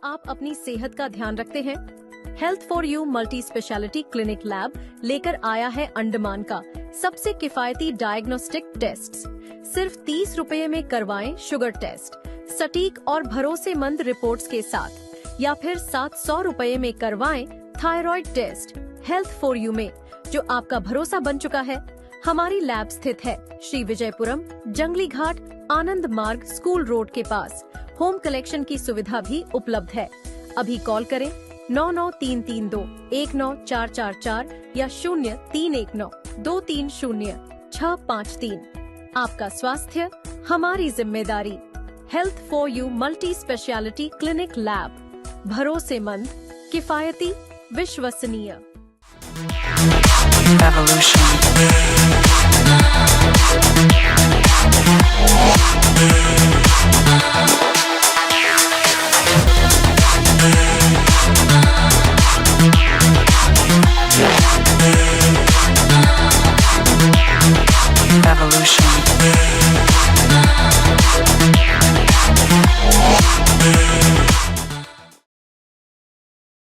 आप अपनी सेहत का ध्यान रखते हैं? Health for you multi speciality clinic lab लेकर आया है अंडमान का सबसे किफायती डायग्नोस्टिक टेस्ट। सिर्फ 30 रुपए में करवाएं शुगर टेस्ट, सटीक और भरोसेमंद रिपोर्ट्स के साथ, या फिर 700 रुपए में करवाएं thyroid test. Health for you में जो आपका भरोसा बन चुका है। हमारी लैब स्थित है श्री विजयपुरम, जंगली घाट, आनंद मार्ग, स्कूल रोड के पास। होम कलेक्शन की सुविधा भी उपलब्ध है। अभी कॉल करें 9933219444 या 0319230653। आपका स्वास्थ्य हमारी जिम्मेदारी। Health for you multi speciality clinic lab, भरोसेमंद, किफायती, विश्वसनीय।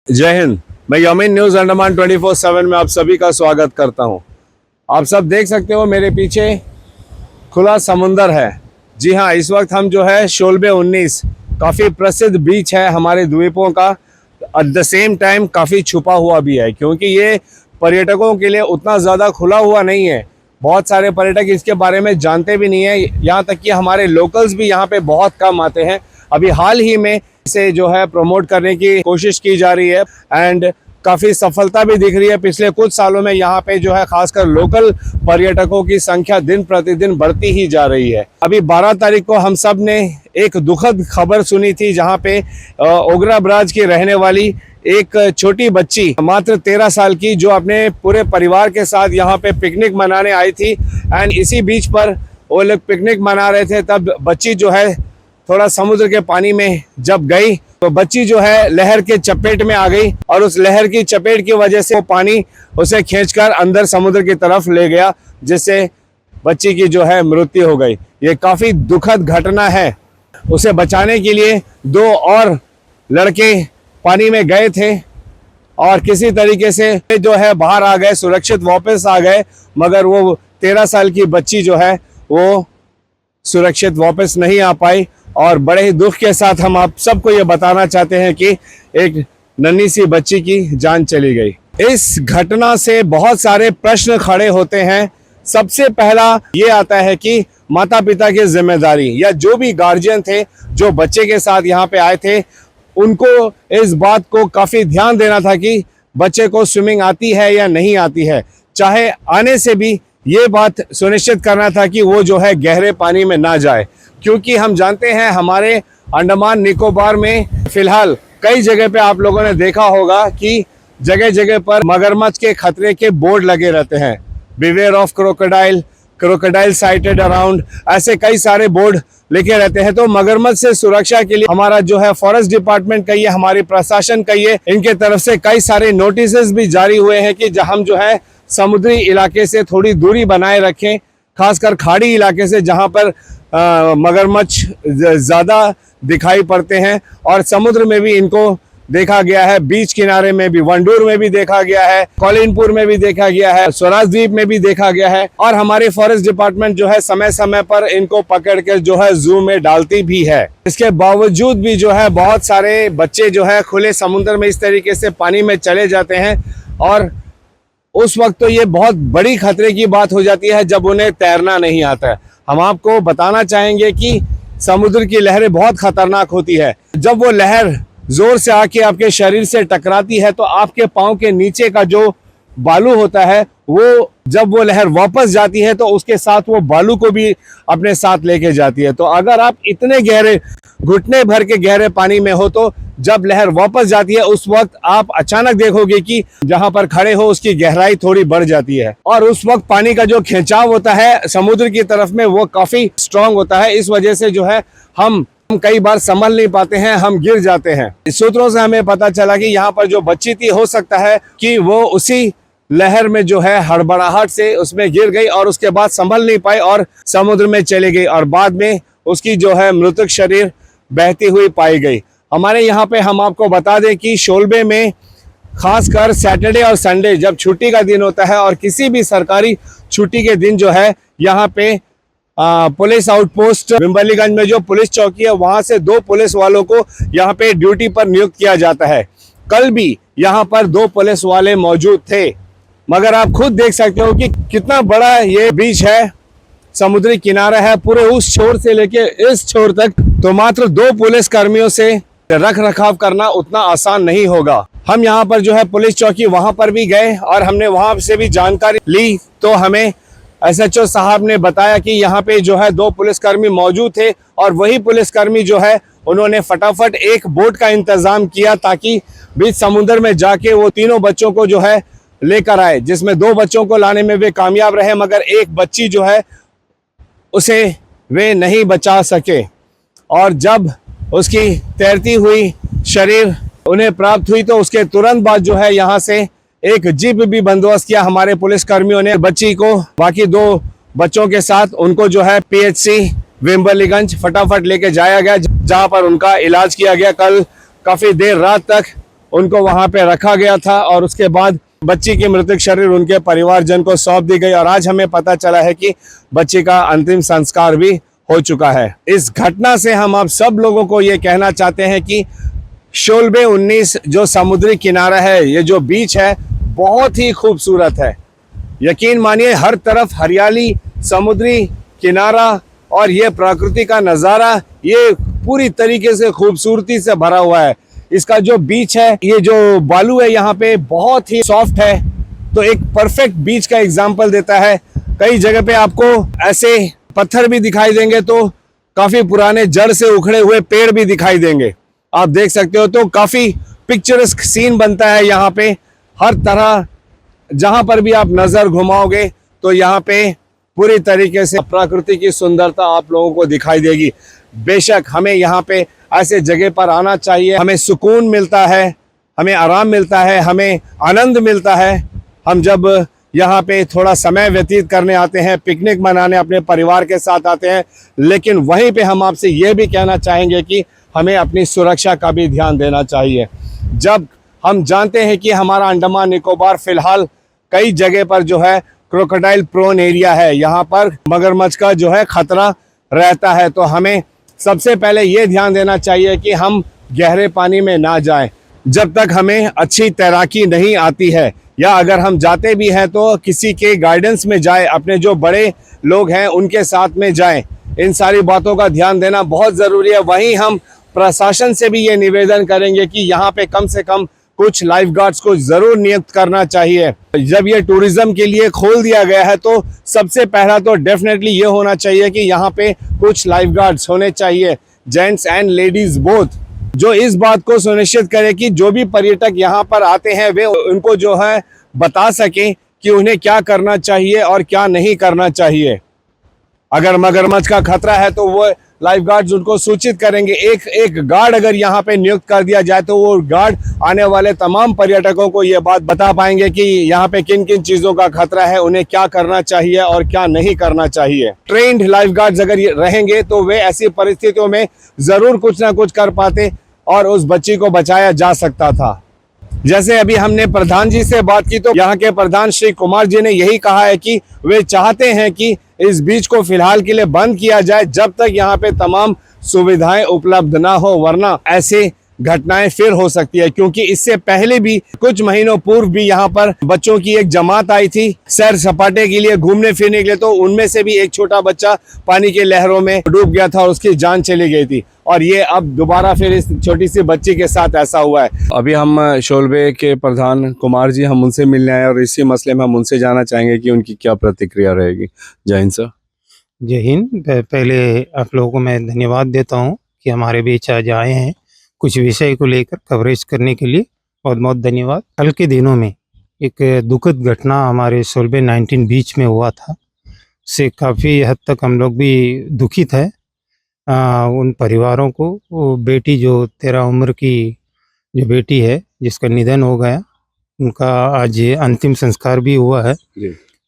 जय हिंद। मैं यमीन न्यूज अंडमान 24/7 में आप सभी का स्वागत करता हूं। आप सब देख सकते हो मेरे पीछे खुला समुंदर है। जी हाँ, इस वक्त हम जो है शोलबे 19 काफ़ी प्रसिद्ध बीच है हमारे द्वीपों का। एट द सेम टाइम काफ़ी छुपा हुआ भी है, क्योंकि ये पर्यटकों के लिए उतना ज़्यादा खुला हुआ नहीं है। बहुत सारे पर्यटक इसके बारे में जानते भी नहीं है, यहाँ तक कि हमारे लोकल्स भी यहाँ पे बहुत कम आते हैं। अभी हाल ही में इसे जो है प्रमोट करने की कोशिश की जा रही है एंड काफ़ी सफलता भी दिख रही है। पिछले कुछ सालों में यहाँ पे जो है खासकर लोकल पर्यटकों की संख्या दिन प्रतिदिन बढ़ती ही जा रही है। अभी 12 तारीख को हम सब ने एक दुखद खबर सुनी थी, जहाँ पे ओगरा ब्राज की रहने वाली एक छोटी बच्ची मात्र 13 साल की, जो अपने पूरे परिवार के साथ यहाँ पे पिकनिक मनाने आई थी एंड इसी बीच पर वो लोग पिकनिक मना रहे थे। तब बच्ची जो है थोड़ा समुद्र के पानी में जब गई तो बच्ची जो है लहर के चपेट में आ गई और उस लहर की चपेट की वजह से वो पानी उसे खींचकर अंदर समुद्र की तरफ ले गया, जिससे बच्ची की जो है मृत्यु हो गई। ये काफ़ी दुखद घटना है। उसे बचाने के लिए 2 और लड़के पानी में गए थे और किसी तरीके से जो है बाहर आ गए, सुरक्षित वापस आ गए, मगर वो 13 साल की बच्ची जो है वो सुरक्षित वापस नहीं आ पाई। और बड़े ही दुख के साथ हम आप सबको ये बताना चाहते हैं कि एक नन्ही सी बच्ची की जान चली गई। इस घटना से बहुत सारे प्रश्न खड़े होते हैं। सबसे पहला ये आता है कि माता पिता की जिम्मेदारी, या जो भी गार्जियन थे जो बच्चे के साथ यहाँ पे आए थे, उनको इस बात को काफ़ी ध्यान देना था कि बच्चे को स्विमिंग आती है या नहीं आती है। चाहे आने से भी ये बात सुनिश्चित करना था कि वो जो है गहरे पानी में ना जाए, क्योंकि हम जानते हैं हमारे अंडमान निकोबार में फिलहाल कई जगह पे आप लोगों ने देखा होगा कि जगह जगह पर मगरमच्छ के खतरे के बोर्ड लगे रहते हैं। Beware of crocodile, crocodile sighted around, ऐसे कई सारे बोर्ड लिखे रहते हैं। तो मगरमच्छ से सुरक्षा के लिए हमारा जो है फॉरेस्ट डिपार्टमेंट कहिए, हमारी प्रशासन कहिए, इनके तरफ से कई सारे नोटिस भी जारी हुए हैं कि हम जो है समुद्री इलाके से थोड़ी दूरी बनाए रखें, खासकर खाड़ी इलाके से जहां पर मगरमच्छ ज़्यादा दिखाई पड़ते हैं। और समुद्र में भी इनको देखा गया है, बीच किनारे में भी, वंडूर में भी देखा गया है, कौलिनपुर में भी देखा गया है, स्वराज द्वीप में भी देखा गया है। और हमारे फॉरेस्ट डिपार्टमेंट जो है समय समय पर इनको पकड़ कर जो है जू में डालती भी है। इसके बावजूद भी जो है बहुत सारे बच्चे जो है खुले समुद्र में इस तरीके से पानी में चले जाते हैं, और उस वक्त तो ये बहुत बड़ी खतरे की बात हो जाती है जब उन्हें तैरना नहीं आता है। हम आपको बताना चाहेंगे कि समुद्र की लहरें बहुत खतरनाक होती है। जब वो लहर जोर से आके आपके शरीर से टकराती है तो आपके पाँव के नीचे का जो बालू होता है, वो जब वो लहर वापस जाती है तो उसके साथ वो बालू को भी अपने साथ लेके जाती है। तो अगर आप इतने गहरे, घुटने भर के गहरे पानी में हो तो जब लहर वापस जाती है उस वक्त आप अचानक देखोगे कि जहां पर खड़े हो उसकी गहराई थोड़ी बढ़ जाती है, और उस वक्त पानी का जो खिंचाव होता है समुद्र की तरफ में वो काफी स्ट्रांग होता है। इस वजह से जो है हम कई बार संभल नहीं पाते हैं, हम गिर जाते हैं। इस सूत्रों से हमें पता चला कि यहाँ पर जो बच्ची थी, हो सकता है कि वो उसी लहर में जो है हड़बड़ाहट से उसमें गिर गई और उसके बाद संभल नहीं पाई और समुद्र में चली गई, और बाद में उसकी जो है मृतक शरीर बहती हुई पाई गई। हमारे यहाँ पे हम आपको बता दें कि शोलबे में खासकर सैटरडे और संडे जब छुट्टी का दिन होता है और किसी भी सरकारी छुट्टी के दिन जो है यहाँ पे पुलिस आउटपोस्ट बिम्बलीगंज में जो पुलिस चौकी है वहां से 2 पुलिस वालों को यहाँ पे ड्यूटी पर नियुक्त किया जाता है। कल भी यहाँ पर 2 पुलिस वाले मौजूद थे, मगर आप खुद देख सकते हो कि कितना बड़ा ये बीच है, समुद्री किनारा है, पूरे उस छोर से लेके इस छोर तक। तो मात्र 2 पुलिस कर्मियों से रख रखाव करना उतना आसान नहीं होगा। हम यहाँ पर जो है पुलिस चौकी वहां पर भी गए और हमने वहां से भी जानकारी ली, तो हमें एसएचओ साहब ने बताया कि यहाँ पे जो है 2 पुलिसकर्मी मौजूद थे और वही पुलिसकर्मी जो है उन्होंने फटाफट एक बोट का इंतजाम किया ताकि बीच समुद्र में जाके वो तीनों बच्चों को जो है लेकर आए, जिसमें 2 बच्चों को लाने में वे कामयाब रहे, मगर एक बच्ची जो है उसे वे नहीं बचा सके। और जब उसकी तैरती हुई शरीर उन्हें प्राप्त हुई तो उसके तुरंत बाद जो है यहाँ से एक जीप भी बंदोबस्त किया हमारे पुलिस कर्मियों ने। बच्ची को बाकी 2 बच्चों के साथ उनको जो है पीएचसी विम्बलीगंज फटाफट लेके जाया गया, जहां पर उनका इलाज किया गया। कल काफी देर रात तक उनको वहां पे रखा गया था और उसके बाद बच्ची की मृतक शरीर उनके परिवारजन को सौंप दी गई और आज हमें पता चला है कि बच्ची का अंतिम संस्कार भी हो चुका है। इस घटना से हम आप सब लोगों को ये कहना चाहते हैं कि शोलबे 19 जो समुद्री किनारा है, ये जो बीच है बहुत ही खूबसूरत है। यकीन मानिए हर तरफ हरियाली, समुद्री किनारा और ये प्रकृति का नज़ारा, ये पूरी तरीके से खूबसूरती से भरा हुआ है। इसका जो बीच है, ये जो बालू है यहाँ पे बहुत ही सॉफ्ट है, तो एक परफेक्ट बीच का एग्जाम्पल देता है। कई जगह पे आपको ऐसे पत्थर भी दिखाई देंगे तो काफी पुराने जड़ से उखड़े हुए पेड़ भी दिखाई देंगे, आप देख सकते हो। तो काफी पिक्चरस्क सीन बनता है यहाँ पे। हर तरह जहां पर भी आप नजर घुमाओगे तो यहाँ पे पूरी तरीके से प्रकृति की सुंदरता आप लोगों को दिखाई देगी। बेशक हमें यहाँ पे ऐसे जगह पर आना चाहिए, हमें सुकून मिलता है, हमें आराम मिलता है, हमें आनंद मिलता है। हम जब यहाँ पे थोड़ा समय व्यतीत करने आते हैं, पिकनिक मनाने अपने परिवार के साथ आते हैं, लेकिन वहीं पे हम आपसे ये भी कहना चाहेंगे कि हमें अपनी सुरक्षा का भी ध्यान देना चाहिए। जब हम जानते हैं कि हमारा अंडमान निकोबार फिलहाल कई जगह पर जो है क्रोकोडाइल प्रोन एरिया है, यहाँ पर मगरमच्छ का जो है खतरा रहता है, तो हमें सबसे पहले ये ध्यान देना चाहिए कि हम गहरे पानी में ना जाएं जब तक हमें अच्छी तैराकी नहीं आती है, या अगर हम जाते भी हैं तो किसी के गाइडेंस में जाएं, अपने जो बड़े लोग हैं उनके साथ में जाएं। इन सारी बातों का ध्यान देना बहुत ज़रूरी है। वहीं हम प्रशासन से भी ये निवेदन करेंगे कि यहाँ पे कम से कम कुछ लाइफ गार्ड्स को जरूर नियुक्त करना चाहिए। जब ये टूरिज्म के लिए खोल दिया गया है तो सबसे पहला तो डेफिनेटली ये होना चाहिए कि यहाँ पे कुछ लाइफ गार्ड्स होने चाहिए, जेंट्स एंड लेडीज बोथ, जो इस बात को सुनिश्चित करे कि जो भी पर्यटक यहाँ पर आते हैं वे उनको जो है बता सके कि उन्हें क्या करना चाहिए और क्या नहीं करना चाहिए। अगर मगरमच्छ का खतरा है तो वो लाइफ गार्ड्स उनको सूचित करेंगे। एक गार्ड अगर यहाँ पे नियुक्त कर दिया जाए तो वो गार्ड आने वाले तमाम पर्यटकों को ये बात बता पाएंगे कि यहाँ पे किन किन चीज़ों का खतरा है, उन्हें क्या करना चाहिए और क्या नहीं करना चाहिए। ट्रेन्ड लाइफ गार्ड्स अगर रहेंगे तो वे ऐसी परिस्थितियों में ज़रूर कुछ ना कुछ कर पाते और उस बच्ची को बचाया जा सकता था। जैसे अभी हमने प्रधान जी से बात की तो यहाँ के प्रधान श्री कुमार जी ने यही कहा है कि वे चाहते हैं कि इस बीच को फिलहाल के लिए बंद किया जाए जब तक यहाँ पे तमाम सुविधाएं उपलब्ध ना हो, वरना ऐसे घटनाएं फिर हो सकती है। क्योंकि इससे पहले भी कुछ महीनों पूर्व भी यहाँ पर बच्चों की एक जमात आई थी सैर सपाटे के लिए, घूमने फिरने के लिए, तो उनमें से भी एक छोटा बच्चा पानी की लहरों में डूब गया था और उसकी जान चली गई थी। और ये अब दोबारा फिर इस छोटी सी बच्ची के साथ ऐसा हुआ है। अभी हम शोलबे के प्रधान कुमार जी, हम उनसे मिलने आए और इसी मसले में हम उनसे जानना चाहेंगे कि उनकी क्या प्रतिक्रिया रहेगी। जय हिंद सर। जय हिंद। पहले आप लोगों को मैं धन्यवाद देता हूँ कि हमारे बीच आज आए हैं कुछ विषय को लेकर कवरेज करने के लिए, बहुत बहुत धन्यवाद। कल के दिनों में एक दुखद घटना हमारे शोलबे 19 बीच में हुआ था, से काफ़ी हद तक हम लोग भी दुखित है। उन परिवारों को, वो बेटी जो 13 उम्र की जो बेटी है जिसका निधन हो गया, उनका आज अंतिम संस्कार भी हुआ है।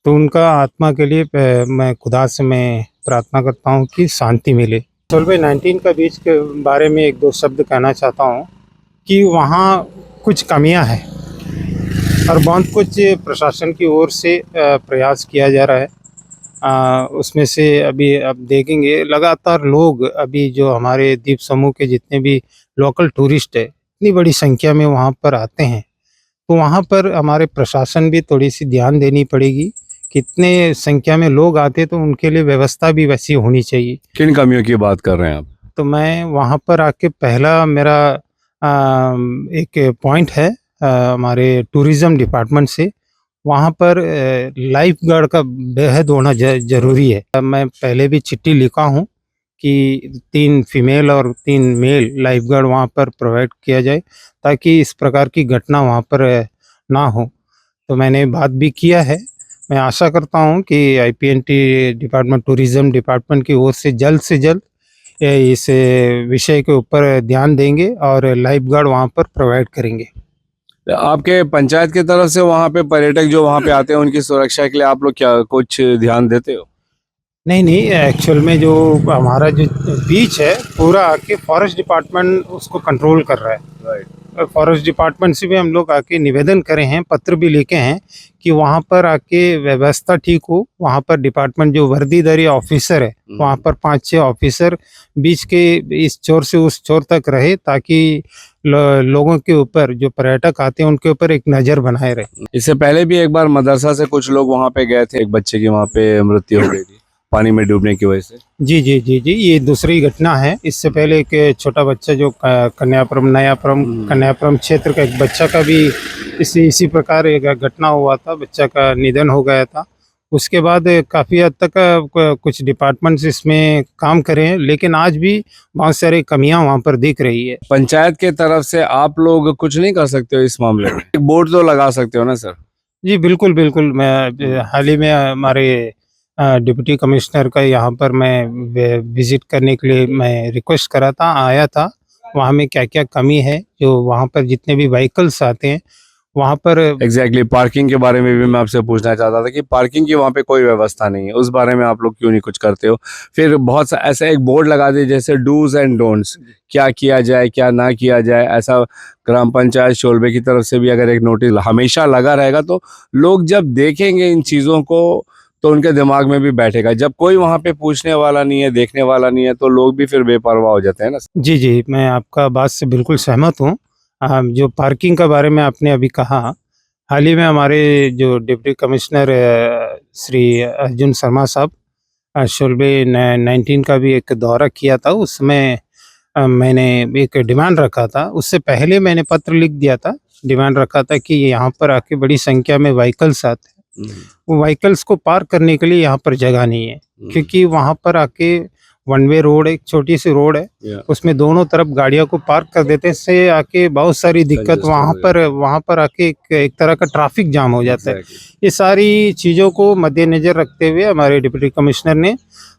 तो उनका आत्मा के लिए मैं खुदा से मैं प्रार्थना करता हूँ कि शांति मिले, सोलवे 19 का बीच के बारे में एक दो शब्द कहना चाहता हूँ कि वहाँ कुछ कमियाँ हैं और बहुत कुछ प्रशासन की ओर से प्रयास किया जा रहा है। उसमें से अभी आप देखेंगे लगातार लोग अभी जो हमारे द्वीप समूह के जितने भी लोकल टूरिस्ट है इतनी बड़ी संख्या में वहाँ पर आते हैं, तो वहाँ पर हमारे प्रशासन भी थोड़ी सी ध्यान देनी पड़ेगी। कितने संख्या में लोग आते तो उनके लिए व्यवस्था भी वैसी होनी चाहिए। किन कमियों की बात कर रहे हैं आप? तो मैं वहाँ पर आके पहला मेरा एक पॉइंट है हमारे टूरिज़्म डिपार्टमेंट से, वहाँ पर लाइफ गार्ड का बेहद होना ज़रूरी है। मैं पहले भी चिट्ठी लिखा हूँ कि 3 फीमेल और 3 मेल लाइफ गार्ड वहाँ पर प्रोवाइड किया जाए ताकि इस प्रकार की घटना वहाँ पर ना हो। तो मैंने बात भी किया है। मैं आशा करता हूँ कि आईपीएनटी डिपार्टमेंट, टूरिज़्म डिपार्टमेंट की ओर से जल्द इस विषय के ऊपर ध्यान देंगे और लाइफ गार्ड वहाँ पर प्रोवाइड करेंगे। आपके पंचायत की तरफ से वहाँ पे पर्यटक जो वहाँ पे आते हैं उनकी सुरक्षा के लिए आप लोग क्या कुछ ध्यान देते हो? नहीं, एक्चुअल में जो हमारा जो बीच है पूरा आके फॉरेस्ट डिपार्टमेंट उसको कंट्रोल कर रहा है। राइट। फॉरेस्ट डिपार्टमेंट से भी हम लोग आके निवेदन करे हैं, पत्र भी लिखे हैं कि वहाँ पर आके व्यवस्था ठीक हो। वहाँ पर डिपार्टमेंट जो वर्दीधारी ऑफिसर है वहाँ पर 5-6 ऑफिसर बीच के इस छोर से उस छोर तक रहे ताकि लोगों के ऊपर जो पर्यटक आते हैं उनके ऊपर एक नज़र बनाए रहे। इससे पहले भी एक बार मदरसा से कुछ लोग वहाँ पे गए थे, एक बच्चे की वहाँ पे मृत्यु हो गई थी पानी में डूबने की वजह से। जी, ये दूसरी घटना है। इससे पहले एक छोटा बच्चा जो कन्यापुरम क्षेत्र का एक बच्चा का भी इसी प्रकार एक घटना हुआ था, बच्चा का निधन हो गया था। उसके बाद काफ़ी हद तक कुछ डिपार्टमेंट्स इसमें काम करे हैं, लेकिन आज भी बहुत सारी कमियां वहाँ पर दिख रही है। पंचायत के तरफ से आप लोग कुछ नहीं कर सकते हो इस मामले में? एक बोर्ड तो लगा सकते हो ना सर? जी बिल्कुल। मैं हाल ही में हमारे डिप्टी कमिश्नर का यहाँ पर मैं विजिट करने के लिए मैं रिक्वेस्ट करा था, आया था। वहाँ में क्या क्या कमी है, जो वहाँ पर जितने भी व्हीकल्स आते हैं वहाँ पर एग्जैक्टली पार्किंग के बारे में भी मैं आपसे पूछना चाहता था कि पार्किंग की वहाँ पे कोई व्यवस्था नहीं है, उस बारे में आप लोग क्यों नहीं कुछ करते हो? फिर बहुत सा ऐसा एक बोर्ड लगा दे जैसे डूज एंड डोंट्स, क्या किया जाए क्या ना किया जाए, ऐसा ग्राम पंचायत शोलबे की तरफ से भी अगर एक नोटिस हमेशा लगा रहेगा तो लोग जब देखेंगे इन चीज़ों को तो उनके दिमाग में भी बैठेगा। जब कोई वहाँ पे पूछने वाला नहीं है, देखने वाला नहीं है, तो लोग भी फिर बेपरवाह हो जाते हैं ना। जी, मैं आपका बात से बिल्कुल सहमत हूँ। जो पार्किंग के बारे में आपने अभी कहा, हाल ही में हमारे जो डिप्टी कमिश्नर श्री अर्जुन शर्मा साहब शोलबे 19 का भी एक दौरा किया था। उसमें मैंने एक डिमांड रखा था, उससे पहले मैंने पत्र लिख दिया था, डिमांड रखा था कि यहाँ पर आके बड़ी संख्या में व्हीकल्स आते हैं, वो व्हीकल्स को पार्क करने के लिए यहाँ पर जगह नहीं है, क्योंकि वहाँ पर आके वन वे रोड, एक छोटी सी रोड है, उसमें दोनों तरफ गाड़ियों को पार्क कर देते हैं, इससे आके बहुत सारी दिक्कत वहाँ पर आके एक तरह का ट्रैफिक जाम हो जाता है। ये सारी चीज़ों को मद्देनजर रखते हुए हमारे डिप्टी कमिश्नर ने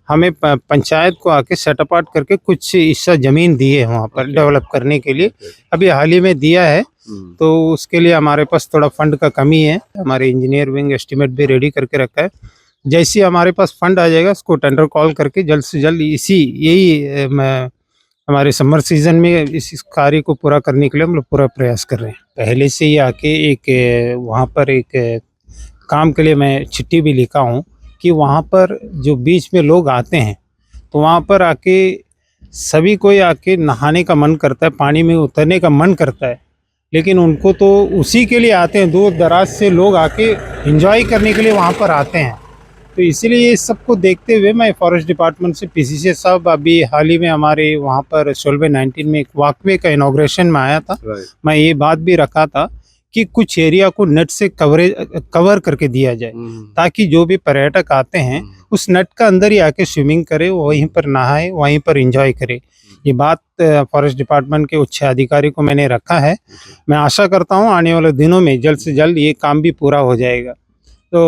हमें पंचायत को आके सेट अपार्ट करके कुछ हिस्सा ज़मीन दी है वहाँ पर डेवलप करने के लिए, अभी हाल ही में दिया है। तो उसके लिए हमारे पास थोड़ा फंड का कमी है, हमारे इंजीनियर विंग एस्टिमेट भी रेडी करके रखा है। जैसे हमारे पास फंड आ जाएगा उसको टेंडर कॉल करके जल्द से जल्द हमारे समर सीजन में इस कार्य को पूरा करने के लिए हम लोग पूरा प्रयास कर रहे हैं। पहले से ही आके एक वहाँ पर एक काम के लिए मैं चिट्ठी भी लिखा हूँ कि वहाँ पर जो बीच में लोग आते हैं तो वहाँ पर आके सभी कोई आके नहाने का मन करता है, पानी में उतरने का मन करता है, लेकिन उनको तो उसी के लिए आते हैं, दूर दराज से लोग आके एंजॉय करने के लिए वहाँ पर आते हैं। तो इसीलिए इस सबको देखते हुए मैं फॉरेस्ट डिपार्टमेंट से पीसीसी साहब अभी हाल ही में हमारे वहाँ पर शोलबे 19 में एक वॉकवे का इनॉग्रेशन में आया था। मैं ये बात भी रखा था कि कुछ एरिया को नेट से कवर करके दिया जाए ताकि जो भी पर्यटक आते हैं उस नेट का अंदर ही आके स्विमिंग करे, वहीं पर नहाए, वहीं पर एंजॉय करे। ये बात फॉरेस्ट डिपार्टमेंट के उच्च अधिकारी को मैंने रखा है। मैं आशा करता हूँ आने वाले दिनों में जल्द से जल्द ये काम भी पूरा हो जाएगा। तो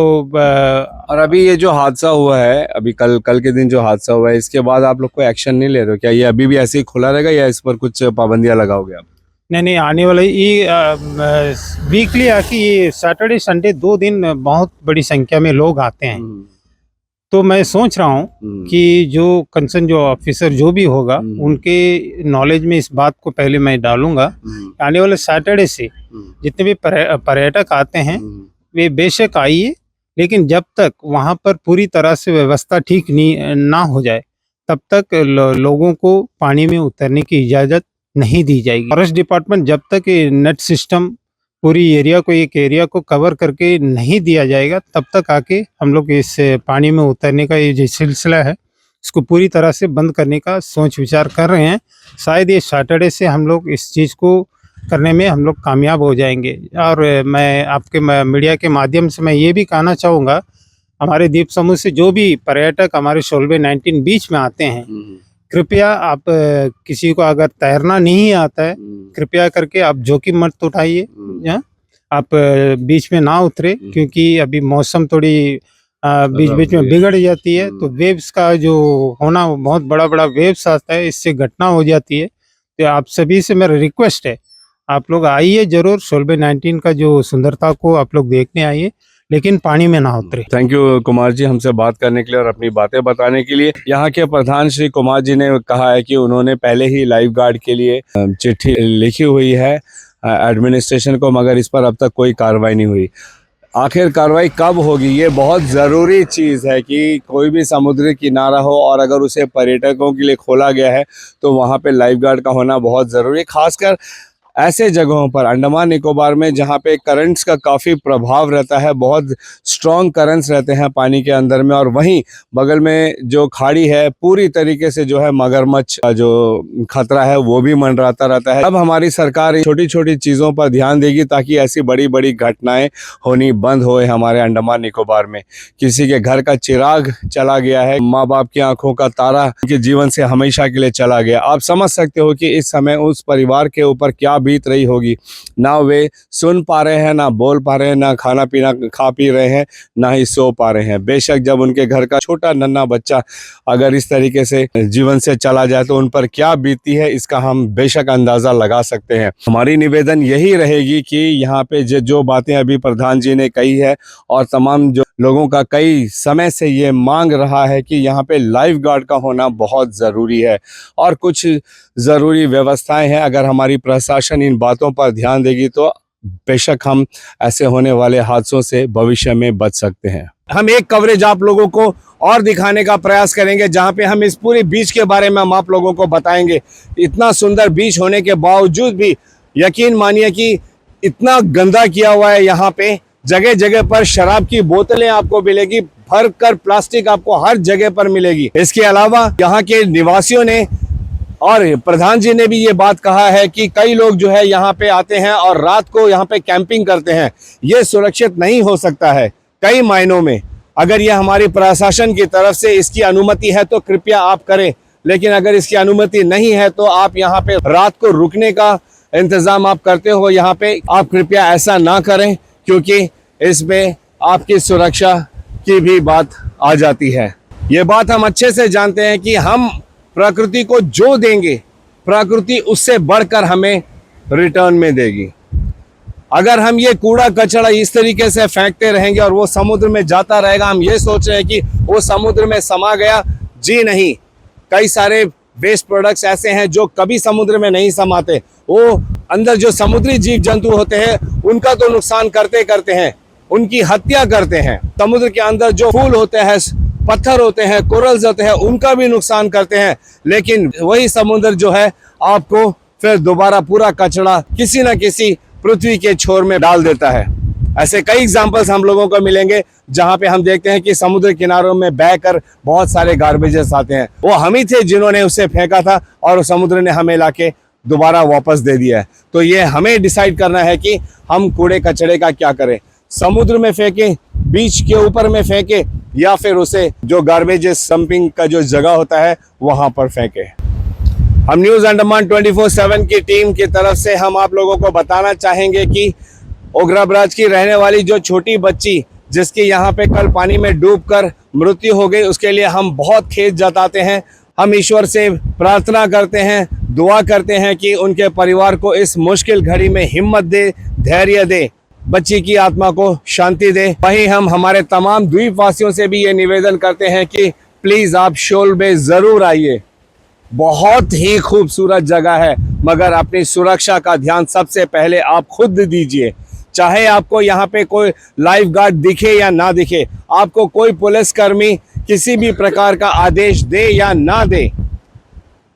और अभी ये जो हादसा हुआ है, अभी कल के दिन जो हादसा हुआ है, इसके बाद आप लोग कोई एक्शन नहीं ले रहे हो क्या? ये अभी भी ऐसे ही खुला रहेगा या इस पर कुछ पाबंदियां लगाओगे आप? नहीं, आने वाले ये वीकली आके ये सैटरडे संडे 2 दिन बहुत बड़ी संख्या में लोग आते हैं। तो मैं सोच रहा हूँ कि जो कंसर्न जो ऑफिसर जो भी होगा उनके नॉलेज में इस बात को पहले मैं डालूंगा। आने वाले सैटरडे से जितने भी पर्यटक आते हैं वे बेशक आइए, लेकिन जब तक वहाँ पर पूरी तरह से व्यवस्था ठीक नहीं ना हो जाए तब तक लोगों को पानी में उतरने की इजाज़त नहीं दी जाएगी। फॉरेस्ट डिपार्टमेंट जब तक नेट सिस्टम पूरी एरिया को एक एरिया को कवर करके नहीं दिया जाएगा तब तक आके हम लोग इस पानी में उतरने का ये जो सिलसिला है इसको पूरी तरह से बंद करने का सोच विचार कर रहे हैं। शायद ये सैटरडे से हम लोग इस चीज़ को करने में हम लोग कामयाब हो जाएंगे। और मैं आपके मीडिया के माध्यम से मैं ये भी कहना चाहूँगा, हमारे द्वीप समूह से जो भी पर्यटक हमारे शोलबे 19 बीच में आते हैं, कृपया आप किसी को अगर तैरना नहीं आता है कृपया करके आप जोखिम मत उठाइए, आप बीच में ना उतरे, क्योंकि अभी मौसम थोड़ी बीच बीच में बिगड़ जाती है तो वेव्स का जो होना बहुत बड़ा बड़ा वेव्स आता है, इससे घटना हो जाती है। तो आप सभी से मेरा रिक्वेस्ट है आप लोग आइए जरूर, शोलबे 19 का जो सुंदरता को आप लोग देखने आइए, लेकिन पानी में ना उतरे। थैंक यू कुमार जी हमसे बात करने के लिए और अपनी बातें बताने के लिए। यहाँ के प्रधान श्री कुमार जी ने कहा है कि उन्होंने पहले ही लाइफ गार्ड के लिए चिट्ठी लिखी हुई है एडमिनिस्ट्रेशन को, मगर इस पर अब तक कोई कार्रवाई नहीं हुई। आखिर कार्रवाई कब होगी, ये बहुत ज़रूरी चीज़ है कि कोई भी समुद्री किनारा हो और अगर उसे पर्यटकों के लिए खोला गया है तो वहाँ पे लाइफ गार्ड का होना बहुत ज़रूरी है, खासकर ऐसे जगहों पर अंडमान निकोबार में जहाँ पे करंट्स का काफ़ी प्रभाव रहता है, बहुत स्ट्रॉन्ग करंट्स रहते हैं पानी के अंदर में, और वहीं बगल में जो खाड़ी है पूरी तरीके से जो है मगरमच्छ का जो खतरा है वो भी मंडराता रहता है। अब हमारी सरकार छोटी छोटी चीज़ों पर ध्यान देगी ताकि ऐसी बड़ी बड़ी घटनाएं होनी बंद होए। हमारे अंडमान निकोबार में किसी के घर का चिराग चला गया है, माँ बाप की आंखों का तारा उनके जीवन से हमेशा के लिए चला गया। आप समझ सकते हो कि इस समय उस परिवार के ऊपर क्या बीत रही होगी। ना वे सुन पा रहे हैं, ना बोल पा रहे हैं, ना खाना पीना खा पी रहे हैं, ना ही सो पा रहे हैं। बेशक जब उनके घर का छोटा नन्हा बच्चा अगर इस तरीके से जीवन से चला जाए तो उन पर क्या बीतती है इसका हम बेशक अंदाजा लगा सकते हैं। हमारी निवेदन यही रहेगी कि यहाँ पे जो बातें अभी प्रधान जी ने कही है और तमाम जो लोगों का कई समय से ये मांग रहा है कि यहाँ पे लाइफ गार्ड का होना बहुत ज़रूरी है और कुछ ज़रूरी व्यवस्थाएं हैं। अगर हमारी प्रशासन इन बातों पर ध्यान देगी तो बेशक हम ऐसे होने वाले हादसों से भविष्य में बच सकते हैं। हम एक कवरेज आप लोगों को और दिखाने का प्रयास करेंगे जहाँ पे हम इस पूरे बीच के बारे में हम आप लोगों को बताएंगे। इतना सुंदर बीच होने के बावजूद भी यकीन मानिए कि इतना गंदा किया हुआ है। यहाँ पे जगह जगह पर शराब की बोतलें आपको मिलेगी, भर कर प्लास्टिक आपको हर जगह पर मिलेगी। इसके अलावा यहाँ के निवासियों ने और प्रधान जी ने भी ये बात कहा है कि कई लोग जो है यहाँ पे आते हैं और रात को यहाँ पे कैंपिंग करते हैं। ये सुरक्षित नहीं हो सकता है कई मायनों में। अगर ये हमारी प्रशासन की तरफ से इसकी अनुमति है तो कृपया आप करें, लेकिन अगर इसकी अनुमति नहीं है तो आप यहाँ पे रात को रुकने का इंतजाम आप करते हो यहाँ पे, आप कृपया ऐसा ना करें क्योंकि इसमें आपकी सुरक्षा की भी बात आ जाती है। ये बात हम अच्छे से जानते हैं कि हम प्रकृति को जो देंगे प्रकृति उससे बढ़कर हमें रिटर्न में देगी। अगर हम ये कूड़ा कचरा इस तरीके से फेंकते रहेंगे और वो समुद्र में जाता रहेगा, हम ये सोच रहे हैं कि वो समुद्र में समा गया, जी नहीं। कई सारे वेस्ट प्रोडक्ट्स ऐसे हैं जो कभी समुद्र में नहीं समाते। वो अंदर जो समुद्री जीव जंतु होते हैं उनका तो नुकसान करते करते हैं, उनकी हत्या करते हैं। समुद्र के अंदर जो फूल होते हैं, पत्थर होते हैं, कोरल्स होते हैं, उनका भी नुकसान करते हैं। लेकिन वही समुद्र जो है आपको फिर दोबारा पूरा कचरा किसी न किसी पृथ्वी के छोर में डाल देता है। ऐसे कई एग्जाम्पल्स हम लोगों को मिलेंगे जहां पे हम देखते हैं कि समुद्र किनारों में बहकर बहुत सारे गार्बेजेस आते हैं। वो हम ही थे जिन्होंने उसे फेंका था और समुद्र ने हमें लाके दोबारा वापस दे दिया है। तो ये हमें डिसाइड करना है कि हम कूड़े कचरे का क्या करें। समुद्र में फेंके, बीच के ऊपर में फेंके, या फिर उसे जो गार्बेजेस डंपिंग का जो जगह होता है वहां पर फेंके। हम न्यूज़ अंडमान 24/7 की टीम की तरफ से हम आप लोगों को बताना चाहेंगे कि ओग्राब्राज की रहने वाली जो छोटी बच्ची जिसकी यहाँ पे कल पानी में डूबकर मृत्यु हो गई, उसके लिए हम बहुत खेद जताते हैं। हम ईश्वर से प्रार्थना करते हैं, दुआ करते हैं कि उनके परिवार को इस मुश्किल घड़ी में हिम्मत दे, धैर्य दे। बच्ची की आत्मा को शांति दे। वहीं हम हमारे तमाम द्वीपवासियों से भी ये निवेदन करते हैं कि प्लीज आप शोलबे जरूर आइए। बहुत ही खूबसूरत जगह है, मगर अपनी सुरक्षा का ध्यान सबसे पहले आप खुद दीजिए। चाहे आपको यहाँ पे कोई लाइफ गार्ड दिखे या ना दिखे, आपको कोई पुलिसकर्मी किसी भी प्रकार का आदेश दे या ना दे,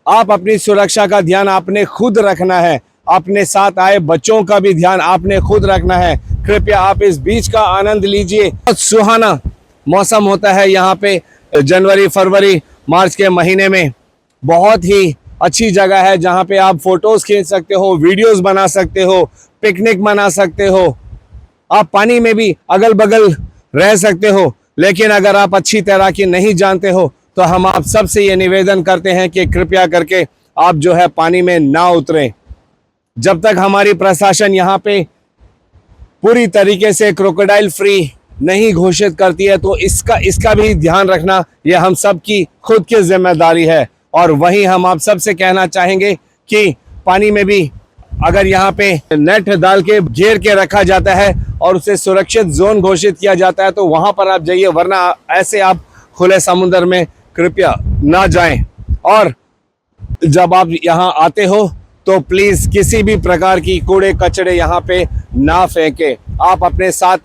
आप अपनी सुरक्षा का ध्यान आपने खुद रखना है। अपने साथ आए बच्चों का भी ध्यान आपने खुद रखना है। कृपया आप इस बीच का आनंद लीजिए। बहुत सुहाना मौसम होता है यहाँ पे जनवरी, फरवरी, मार्च के महीने में। बहुत ही अच्छी जगह है जहाँ पे आप फोटोज खींच सकते हो, वीडियोस बना सकते हो, पिकनिक मना सकते हो। आप पानी में भी अगल बगल रह सकते हो, लेकिन अगर आप अच्छी तैराकी नहीं जानते हो तो हम आप सबसे ये निवेदन करते हैं कि कृपया करके आप जो है पानी में ना उतरें। जब तक हमारी प्रशासन यहाँ पे पूरी तरीके से क्रोकोडाइल फ्री नहीं घोषित करती है तो इसका भी ध्यान रखना ये हम सब की खुद की जिम्मेदारी है। और वहीं हम आप सबसे कहना चाहेंगे कि पानी में भी अगर यहाँ पे नेट डाल के घेर के रखा जाता है और उसे सुरक्षित जोन घोषित किया जाता है तो वहां पर आप जाइए, वरना ऐसे आप खुले समुद्र में कृपया ना जाएं। और जब आप यहाँ आते हो तो प्लीज किसी भी प्रकार की कूड़े कचड़े यहाँ पे ना फेंके। आप अपने साथ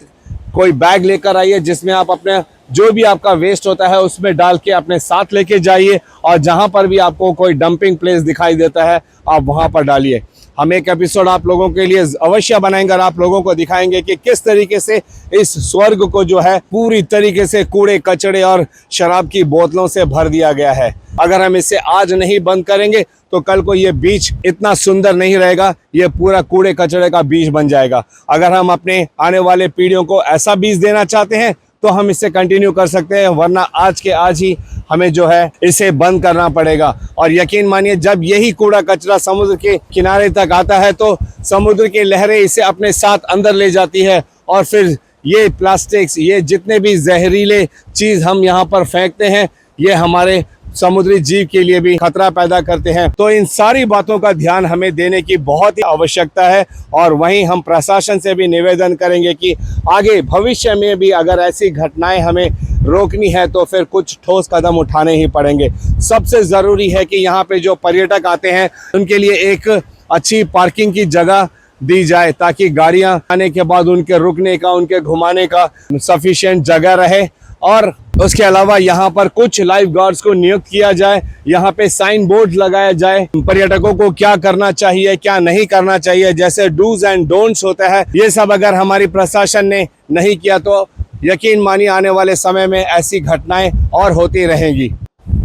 कोई बैग लेकर आइए जिसमें आप अपने जो भी आपका वेस्ट होता है उसमें डाल के अपने साथ लेके जाइए, और जहां पर भी आपको कोई डंपिंग प्लेस दिखाई देता है आप वहां पर डालिए। हम एक एपिसोड आप लोगों के लिए अवश्य बनाएंगे और आप लोगों को दिखाएंगे कि किस तरीके से इस स्वर्ग को जो है पूरी तरीके से कूड़े कचड़े और शराब की बोतलों से भर दिया गया है। अगर हम इसे आज नहीं बंद करेंगे तो कल को ये बीच इतना सुंदर नहीं रहेगा, ये पूरा कूड़े कचड़े का बीच बन जाएगा। अगर हम अपने आने वाले पीढ़ियों को ऐसा बीज देना चाहते हैं तो हम इसे कंटिन्यू कर सकते हैं, वरना आज के आज ही हमें जो है इसे बंद करना पड़ेगा। और यकीन मानिए जब यही कूड़ा कचरा समुद्र के किनारे तक आता है तो समुद्र की लहरें इसे अपने साथ अंदर ले जाती है, और फिर ये प्लास्टिक्स, ये जितने भी जहरीले चीज हम यहाँ पर फेंकते हैं, ये हमारे समुद्री जीव के लिए भी खतरा पैदा करते हैं। तो इन सारी बातों का ध्यान हमें देने की बहुत ही आवश्यकता है। और वहीं हम प्रशासन से भी निवेदन करेंगे कि आगे भविष्य में भी अगर ऐसी घटनाएं हमें रोकनी है तो फिर कुछ ठोस कदम उठाने ही पड़ेंगे। सबसे ज़रूरी है कि यहाँ पे जो पर्यटक आते हैं उनके लिए एक अच्छी पार्किंग की जगह दी जाए, ताकि गाड़ियाँ आने के बाद उनके रुकने का, उनके घुमाने का सफिशिएंट जगह रहे। और उसके अलावा यहाँ पर कुछ लाइफ गार्ड्स को नियुक्त किया जाए, यहाँ पे साइन बोर्ड लगाया जाए पर्यटकों को क्या करना चाहिए क्या नहीं करना चाहिए, जैसे डूज एंड डोंट्स होता है। ये सब अगर हमारी प्रशासन ने नहीं किया तो यकीन मानिए आने वाले समय में ऐसी घटनाएं और होती रहेंगी।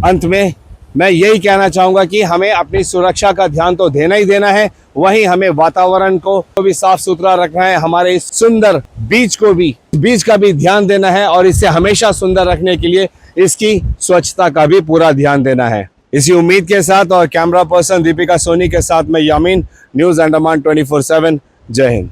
अंत में मैं यही कहना चाहूँगा कि हमें अपनी सुरक्षा का ध्यान तो देना ही देना है, वहीं हमें वातावरण को भी साफ सुथरा रखना है, हमारे इस सुंदर बीच का भी ध्यान देना है, और इसे हमेशा सुंदर रखने के लिए इसकी स्वच्छता का भी पूरा ध्यान देना है। इसी उम्मीद के साथ और कैमरा पर्सन दीपिका सोनी के साथ मैं यामीन, न्यूज़ अंडमान 24/7। जय हिंद।